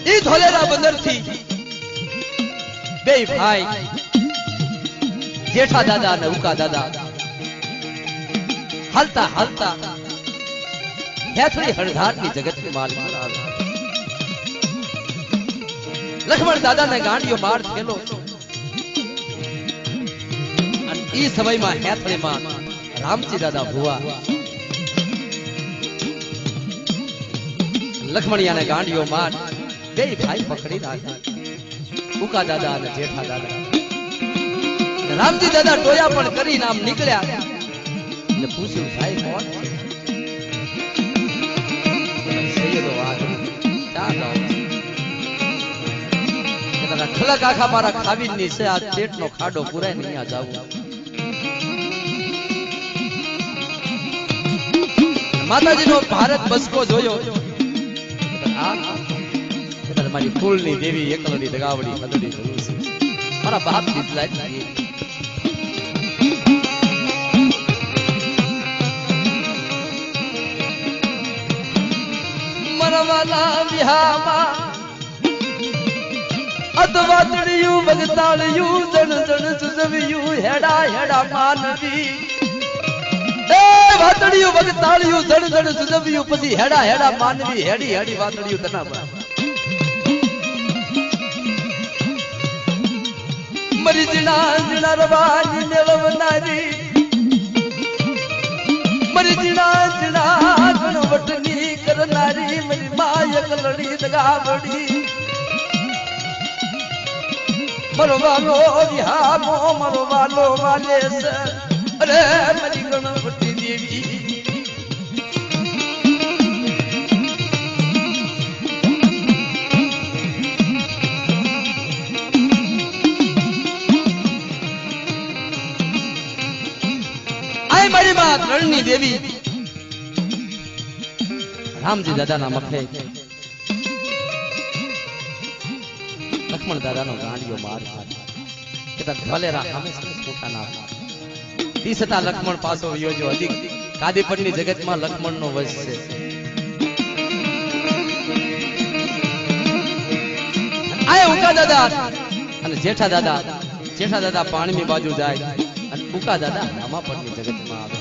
ई धोलेरा बंदर थी बे भाई जेठा दादा ने उका दादा हलता हलता हेथड़ी हरधार की जगत में माल मारा लक्ष्मण दादा ने गांडियो मार खेलो ई समय में हेथड़ी में रामजी दादा हुआ लक्ष्मणिया ने गांडियो मार बे भाई पकड़ी राजा उका दादा ने जेठा दादा रामजी दादा टोया पण करी नाम निकल्या ने पूछ्યું भाई कौन છે સૈયદો વાત क्या गाओ કે ખલક આખા મારા ખાવી ની છે આ પેટ નો ખાડો પુરાય નહીં આ જાવું માતાજી નો ભારત બસકો જોયો આ મારી ફૂલની દેવી એકલડી દગાવડી મદડી જરૂર છે મારા બાપ દીધલા મરવાલા વિહામાં અદવાતડિયું વગતાળિયું જણ જણ સુજવ્યું હેડા હેડા માનવી એ વાતડિયું વગતાળિયું જણ જણ સુજવ્યું પછી હેડા હેડા માનવી હેડી હેડી વાતડિયું તના મરી જીણા જીણા રવાની મેળવનારી મરી જીણા જીણા ગણવટની કરનારી મરી માય કલડી દગાવડી મરવાનો વિહામો મરવાનો વાલે છે અરે મરી ગણવટી દેવી मारी मां रणनी देवी रामजी दादा ना मखे लक्ष्मण दादा नो गांडियो मार केता धलेरा हमे छोटा ना तीसता लक्ष्मण पासो वियो जो अधिक कादीपटनी जगत में लक्ष्मण नो वश छे आए उका दादा अने जेठा दादा पानी में बाजू जाए अने उका दादा रामापटनी जगत में आवे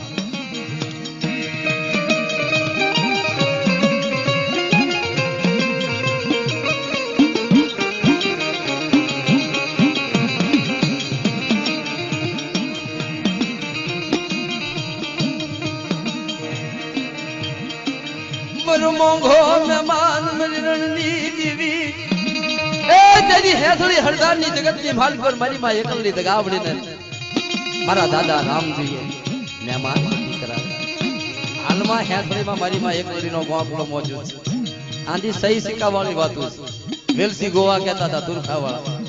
मोंघो मेहमान मेरी रणनी देवी ए तेरी है थोड़ी हरदानी जगत की मालिक और मारी मां एकलड़ी दगावड़ी ने मारा दादा रामजी मेहमान करा हालमा है थोड़ी में मारी मां एकलड़ी नो गोपड़ो मौजूद आंधी सही सिक्का वाली बात वेलसी गोवा कहता था तुरखा वाला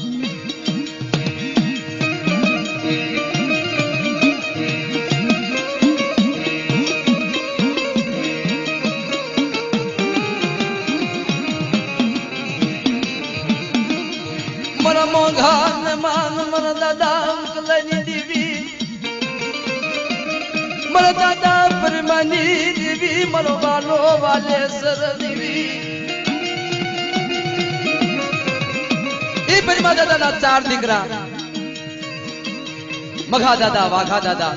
मोघान मान मर दादा कलनी देवी मर दादा परमानी देवी मरो वालो वाले सर देवी ई परिमा दादा ना चार दिकरा मघा दादा वाघा दादा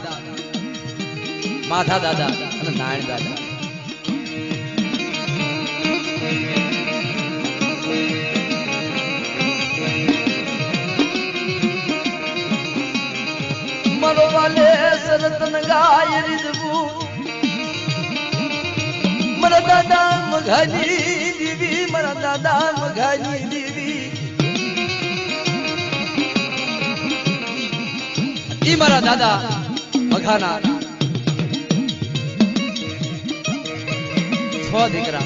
माधा दादा અને નારાયણ દાदा मरो वाले सरतन गाय रिदबू मरा दादा मघानी देवी मरा दादा मघानी देवी ई मरा दादा मघाना छो दीकरा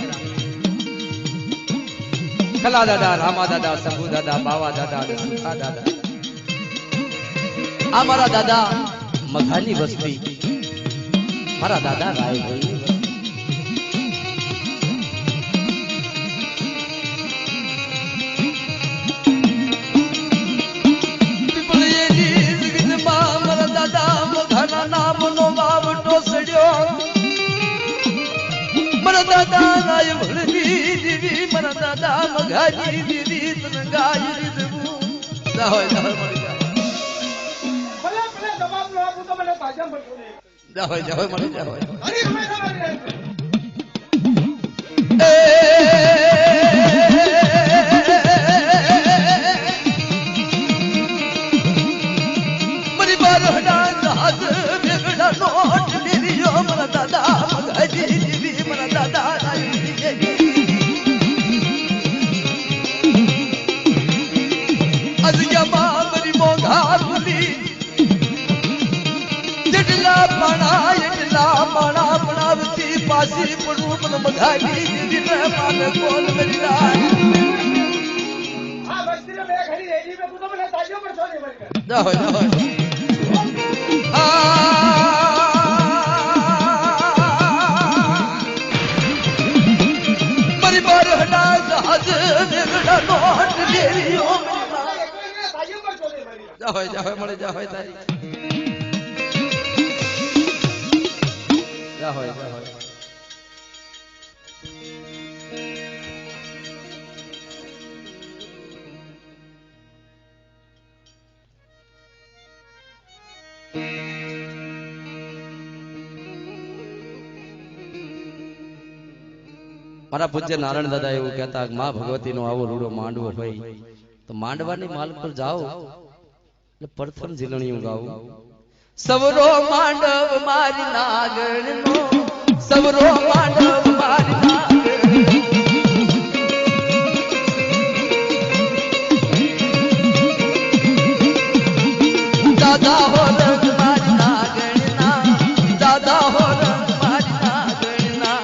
कला दादा रामा दादा सबू दादा बावा दादा सुखा दादा आ मारा दादा मघानी बस्ती मारा दादा राय भाई मारा दादा मघाना नाम नो बाब टोसड़ियो मारा दादा દાદાય ભણની દીવી મારા દાદા મગાજી દીવી તને ગાય દીધું જાવ જાવ મળી જાવ ભલે ભલે જવાબ નો આપું તો મને ભાજમ પડતો નહીં જાવ જાવ મળી જાવ અરે તમે તમારી મરી બાર હડા હાથ બેગડા નોટ દેવીઓ મારા દાદા મગાજી દીવી મારા દાદા અજ્ઞામાં મરી મોંઘા ભૂલી જેટલા પાણા બનાવતી પાસી પડું મને મગાવી દીધી માને કોલ મરી જાય આ વસ્તીને મેં ખરી રેડી મે તું તો મને તાજો પર છોડી મરી જાઓ જાઓ મરી બાર હડા જહાજ બેગડા નોટ દેવીઓ તાજો પર છોડી મરી જાઓ જાઓ મળે જાઓ તારી જાઓ જાઓ મારા પૂજ્ય નારાયણ દાદા એવું કહેતા માં ભગવતી નો આવો રૂડો માંડવો હોય તો માંડવાની માલ પર જાઓ એટલે પ્રથમ ઝીલણીયું ગાવું સવરો માંડવ મારી નાગણ નો સવરો માંડવ મારી નાગણ દાદા હો રંગ મારી નાગણ ના દાદા હો રંગ મારી નાગણ ના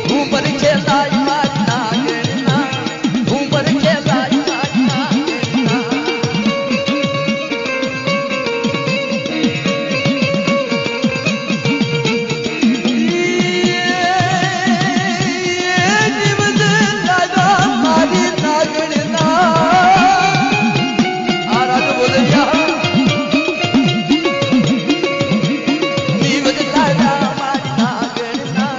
હું પર ખેલાઈ મારી નાગણ ના હું પર ખેલાઈ મારી નાગણ ના નિવદ લાગા મારી નાગણ ના આ રાગ બોલ્યા નિવદ લાગા મારી નાગણ ના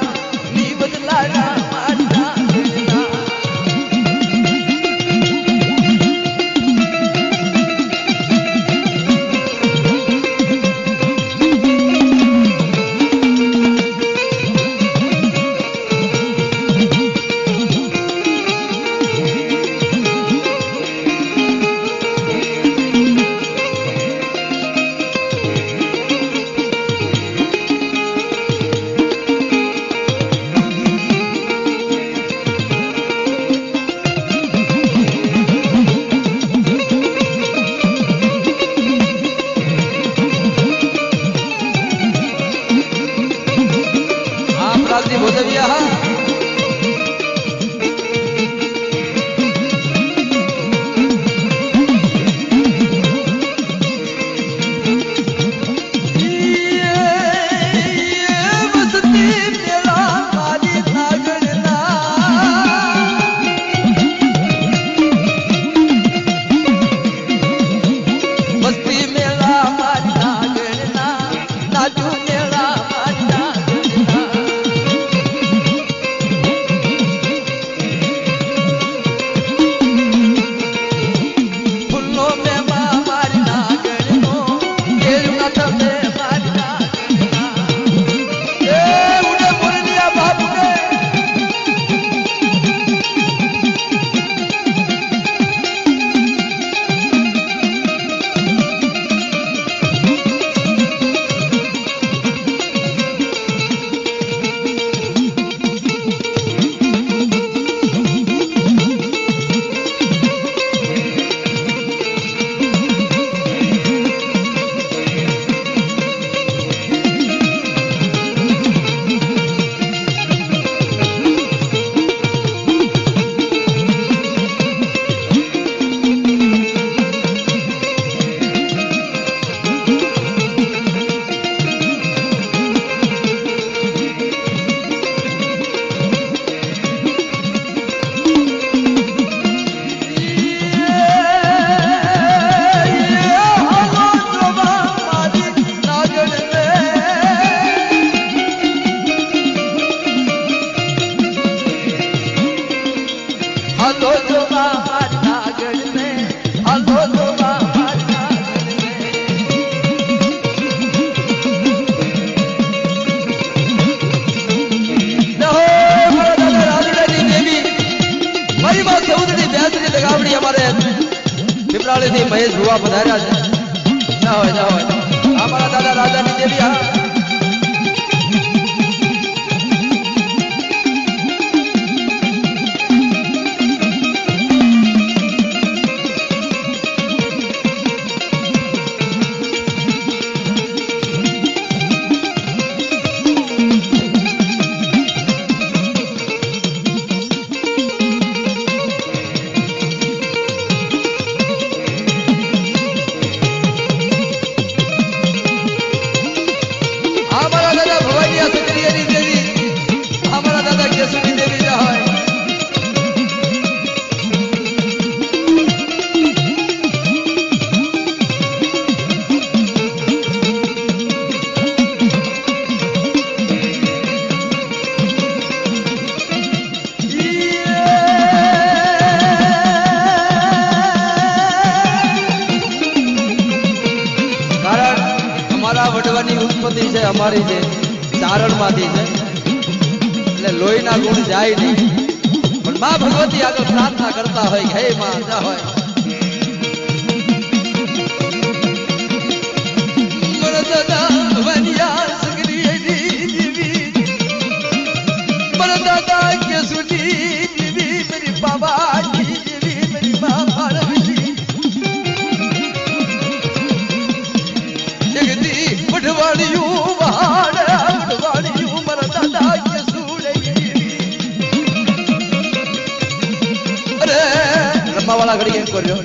નિવદ લાગા મારી નાગણ ના આપ રાજની ભોજવિયા વસતી મેળા મારી નાગણ ના વસતી મેળા મારી નાગણ ના નાચુ મેળા મારી નાગણ ના થી મહેશ ભુવા પધાર્યા છે ના હોય અમારા દાદા રાજાની દેવી હા ઉત્પત્તિ છે અમારી જે ચારણમાંથી છે એટલે લોહીના ગુણ જાય નહીં પણ માં ભગવતી આગળ પ્રાર્થના કરતા હોય હે માં જા હોય મરદાદા વનિયા સગરીની દેવી મરદાદા કે સુની દેવી મેરી બાબાજી દેવી મેરી માં પાર્વતી જગતી વઢવાડિયું વઢવાડિયું મારા દાદા કે સુડઈ અરે રમાવાળા ઘડી એમ કર્યો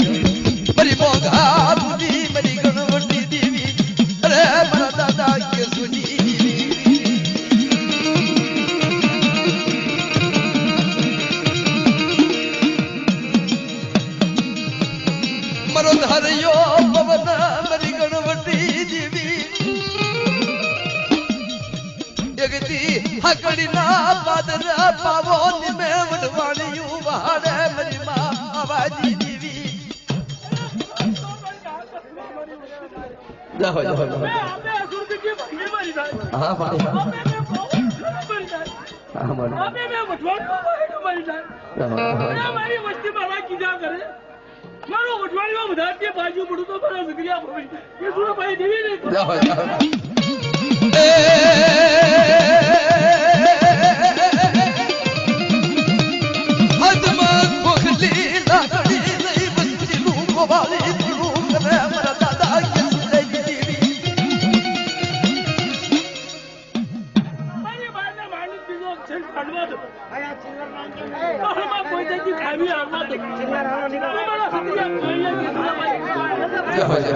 મારી મોગા બુદ્ધિ મારી ગણવટી દેવી અરે મારા દાદા કે સુની મારો ધર્યો પવન મારી ગણવટી દેવી જગતી હકડી ના પાદરા પાવો નિમે વડવાણિયું વહાડે મારી માં આવાજી દેવી જાઓ આપણે સુરતીજી ભાઈ મારી જાય હા ભાઈ આપણે મે વઢવાણિયું મારી જાય મારી વસ્તી મારા કીધા કરે મારો વઢવાણિયું બધા જે બાજુ પડું તો મારા સગરિયા ભાઈ એ સુરા ભાઈ દેવી ને જાઓ હદમાં ખોખલી લાકડી લઈ બસતી નું ગોવાળી નું કરે મારા દાદા કે સુડઈ દેવી મારી બાના માણસ બીજો છે કાઢવા દો આયા ચિલ્લર માંગે મારા કોઈ જગ્યા ખાવી આવવા દો ચિલ્લર આવો નીકળો મારા સગરિયા ભાઈ કે સુરા ભાઈ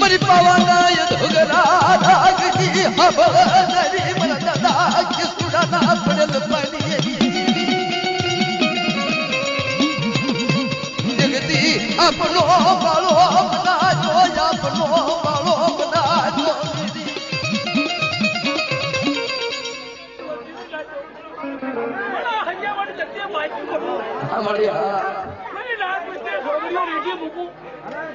मरी पवनाय धुगरा रागजी हबरी मन दादा के सुड़ाना पड़ल पड़िए जगती अपनो बालो बना जो अपनो बालो बना जो हमारी मैंने रात में छोकरियों रेडियो बुकू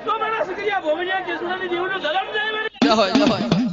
तो मेरा सगरिया भोगनिया के सुनाने जीवन धर्म जाए मेरे जाओ